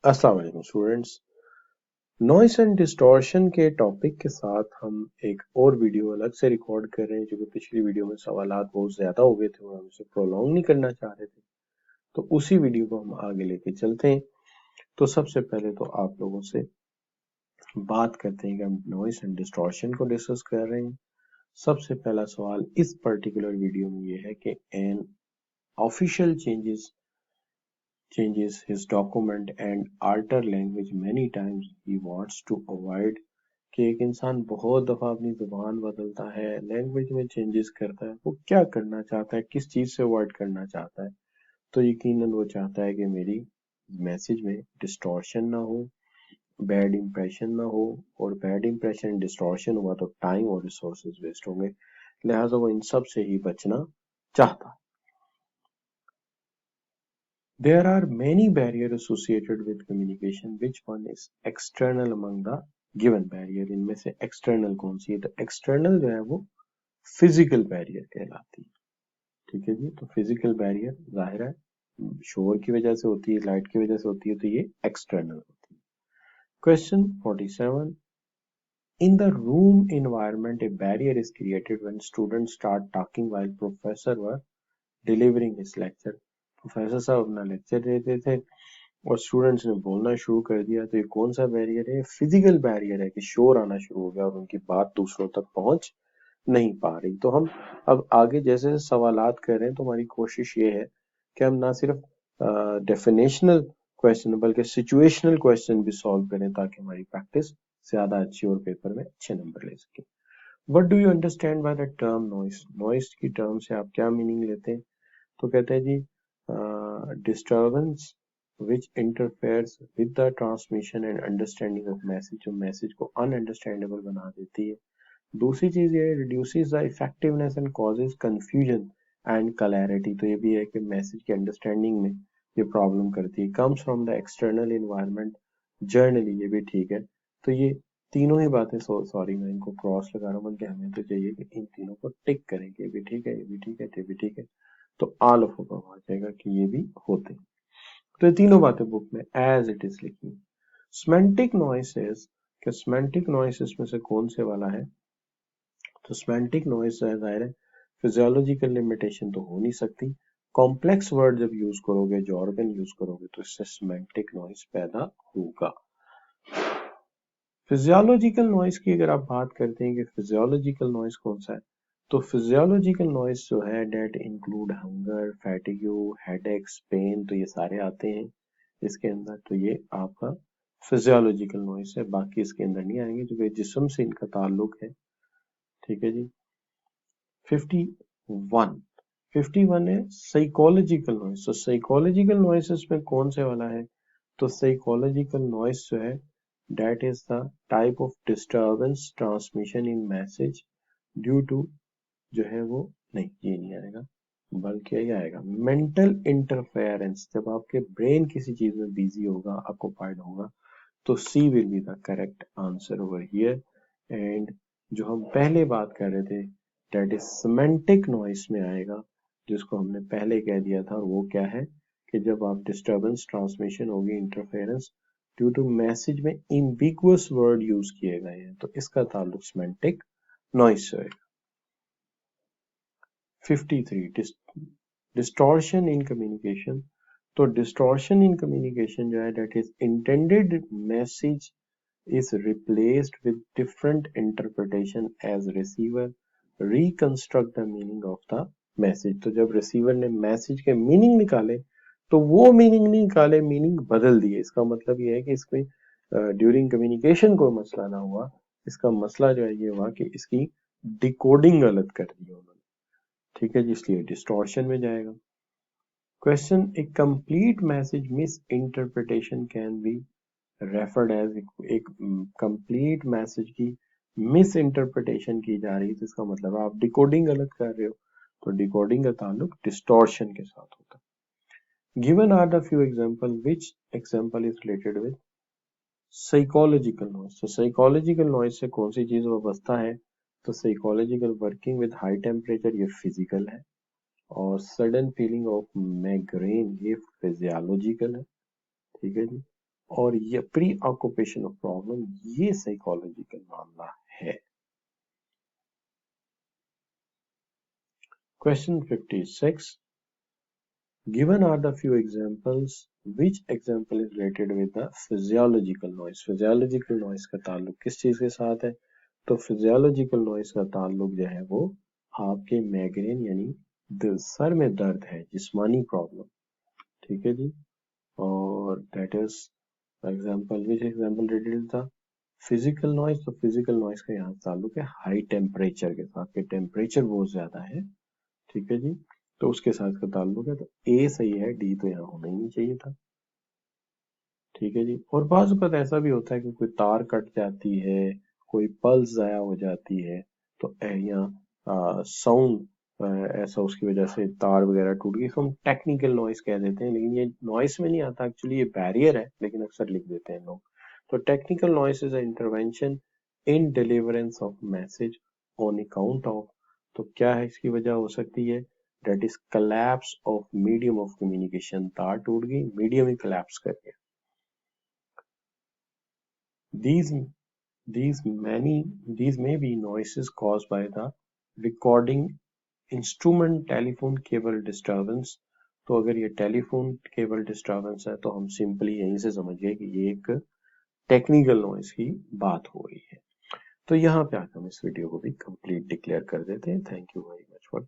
अस्सलाम वालेकुम students. Noise and distortion के टॉपिक के साथ हम एक और वीडियो अलग से रिकॉर्ड कर रहे हैं, जो कि पिछली वीडियो में सवालात बहुत ज्यादा हो गए थे और हम इसे प्रोलॉन्ग नहीं करना चाह रहे थे, तो उसी वीडियो को हम आगे लेके चलते हैं। तो सबसे पहले तो आप लोगों से बात करते हैं कि हम नॉइस एंड डिस्टॉर्शन को डिस्कस कर रहे हैं। सबसे पहला सवाल इस पर्टिकुलर वीडियो में ये है कि an official changes his document and alter language many times. He wants to avoid कि एक इंसान बहुत दफा अपनी जुबान बदलता है, लैंग्वेज में चेंजेस करता है, वो क्या करना चाहता है, किस चीज से अवॉइड करना चाहता है। तो यकीनन वो चाहता है कि मेरी मैसेज में डिस्टॉर्शन ना हो, बैड इंप्रेशन ना हो, और बैड इंप्रेशन डिस्टॉर्शन हुआ तो टाइम और रिसोर्सेज वेस्ट होंगे, लिहाजा वो इन सब से ही बचना चाहता है। There are many barriers associated with communication. Which one is external among the given barrier? इनमें से external कौन सी है? तो external जो है वो physical barrier कहलाती है। ठीक है जी, तो physical barrier जाहिर है शोर की वजह से होती है, लाइट की वजह से होती है, तो ये external होती है। Question 47. In the room environment, a barrier is created when students start talking while professor were delivering his lecture. Professor साहब अपना लेक्चर देते थे और स्टूडेंट्स ने बोलना शुरू कर दिया, तो ये कौन सा बैरियर है? फिजिकल बैरियर है कि शोर आना शुरू हो गया और उनकी बात दूसरों तक पहुंच नहीं पा रही। तो हम अब आगे जैसे सवालात कर रहे हैं, तो हमारी कोशिश ये है कि हम ना सिर्फ डेफिनेशनल क्वेश्चन बल्कि सिचुएशनल क्वेश्चन भी सॉल्व करें, ताकि हमारी प्रैक्टिस ज्यादा अच्छी और पेपर में अच्छे नंबर ले सके। What do you understand by the term noise? Noise की टर्म से आप क्या मीनिंग लेते हैं? तो कहते हैं जी, disturbance which interferes with the transmission and understanding of message, जो मैसेज को अनअंडरस्टैंडेबल बना देती है। दूसरी चीज ये reduces the effectiveness and causes confusion and clarity, तो ये भी है कि मैसेज की अंडरस्टैंडिंग में ये प्रॉब्लम करती है। comes from the external environment generally, ये भी ठीक है। तो ये तीनों ही बातें, सॉरी मैं इनको क्रॉस लगा रहा हूँ, बल्कि हमें तो चाहिए कि इन तीनों को टिक करें कि ये भी ठीक है, ये भी ठीक है, ये भी ठीक है, तो ऑल ऑफ अबव आ जाएगा कि ये भी होते हैं। तो ये तीनों बातें बुक में एज इट इज लिखी। सिमेंटिक नॉइसेस, कि सिमेंटिक नॉइसेस में से कौन से वाला है? तो सिमेंटिक नॉइस जाहिर है फिजियोलॉजिकल लिमिटेशन तो हो नहीं सकती। कॉम्प्लेक्स वर्ड जब यूज करोगे, जॉर्गन यूज करोगे, तो इससे सिमेंटिक नॉइस पैदा होगा। फिजियोलॉजिकल नॉइस की अगर आप बात करते हैं कि फिजियोलॉजिकल नॉइस कौन सा है, तो फिजियोलॉजिकल नॉइस जो है that include hunger, fatigue, headaches, pain, तो ये सारे आते हैं इसके अंदर। तो ये आपका फिजियोलॉजिकल नॉइस है, बाकी इसके अंदर नहीं आएंगे क्योंकि जिस्म से इनका ताल्लुक है। ठीक है जी। 51 51 है साइकोलॉजिकल नॉइस। तो साइकोलॉजिकल नॉइसेस में कौन से वाला है? तो साइकोलॉजिकल नॉइस जो है that is the type of disturbance transmission in message due to, जो है वो नहीं, ये नहीं आएगा, बल्कि ये आएगा मेंटल इंटरफेरेंस। जब आपके ब्रेन किसी चीज में बिजी होगा, ऑक्युपाइड होगा, तो C will be the correct answer over here. And जो हम पहले बात कर रहे थे दैट इज सिमेंटिक नॉइस में आएगा, जिसको हमने पहले कह दिया था, और वो क्या है कि जब आप डिस्टर्बेंस ट्रांसमिशन होगी, इंटरफेरेंस ड्यू टू मैसेज में इम्बिगुअस वर्ड यूज किए गए हैं, तो इसका ताल्लुक सिमेंटिक नॉइस से है। 53 डिस्टॉर्शन इन कम्युनिकेशन। तो डिस्टॉर्शन इन कम्युनिकेशन जो है that is intended message is replaced with different interpretation as receiver reconstruct the meaning of the message। तो जब रिसीवर ने मैसेज के मीनिंग निकाले, तो वो मीनिंग नहीं निकाले, मीनिंग बदल दिए। इसका मतलब ये है कि इसमें ड्यूरिंग कम्युनिकेशन कोई मसला ना हुआ, इसका मसला जो है ये हुआ कि इसकी डिकोडिंग गलत कर दी उन्होंने। ठीक है जी, इसलिए डिस्टॉर्शन में जाएगा। Question, a complete message misinterpretation can be referred as, एक कंप्लीट मैसेज की मिस इंटरप्रिटेशन की जा रही है, तो इसका मतलब आप डिकोडिंग गलत कर रहे हो, तो डिकोडिंग का ताल्लुक डिस्टॉर्शन के साथ होता है। Given are the few example, which example is related with psychological noise? तो साइकोलॉजिकल नॉइज से कौन सी चीज वाबस्ता है? तो psychological working with high temperature, ये फिजिकल है, और सडन फीलिंग ऑफ माइग्रेन, ये फिजियोलॉजिकल है। ठीक है जी। और ये प्री ऑक्यूपेशन ऑफ प्रॉब्लम, ये साइकोलॉजिकल मामला है। Question 56, given are the few examples, which example is related with the physiological noise? physiological noise का ताल्लुक किस चीज के साथ है? तो physiological noise का ताल्लुक जो है वो आपके माइग्रेन यानी सर में दर्द है, जिस्मानी प्रॉब्लम, ठीक है जी। और that is example, which example related था फिजिकल नॉइज? तो फिजिकल नॉइज का यहाँ ताल्लुक है हाई टेम्परेचर के साथ, कि टेम्परेचर बहुत ज्यादा है, ठीक है जी, तो उसके साथ का ताल्लुक है। तो ए सही है, डी तो यहाँ होना ही नहीं चाहिए था, ठीक है जी। और बाज़ वक़्त ऐसा भी होता है कि कोई तार कट जाती है, कोई पल्स ज़ाया हो जाती है, तो यहाँ साउंड ऐसा उसकी वजह से तार वगैरह टूट गई, इसको हम टेक्निकल नॉइस कह देते हैं, लेकिन ये नॉइस में नहीं आता, एक्चुअली ये बैरियर है, लेकिन अक्सर लिख देते हैं लोग। तो technical noise is intervention in deliverance of message on account of, तो क्या है इसकी वजह हो सकती है? That is collapse of medium of communication, तार टूट गई, मीडियम ही कलैप्स कर गया। These these may be noises caused by the recording instrument telephone cable disturbance। तो अगर ये टेलीफोन केबल डिस्टर्बेंस है तो हम सिंपली यहीं से समझिए कि ये एक टेक्निकल नॉइस की बात हो रही है। तो यहाँ पे आकर हम इस वीडियो को भी कंप्लीट डिक्लेयर कर देते हैं। Thank you very much for